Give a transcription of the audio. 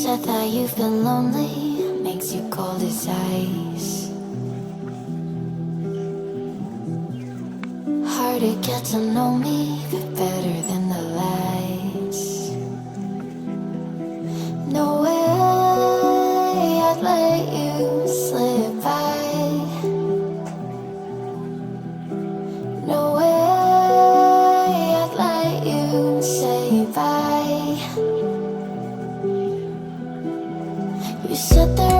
said that you've been lonely, makes you cold as ice. Hard to get to know me, but better than the lights. No way I'd let you slip by. No way I'd let you say bye. You sit there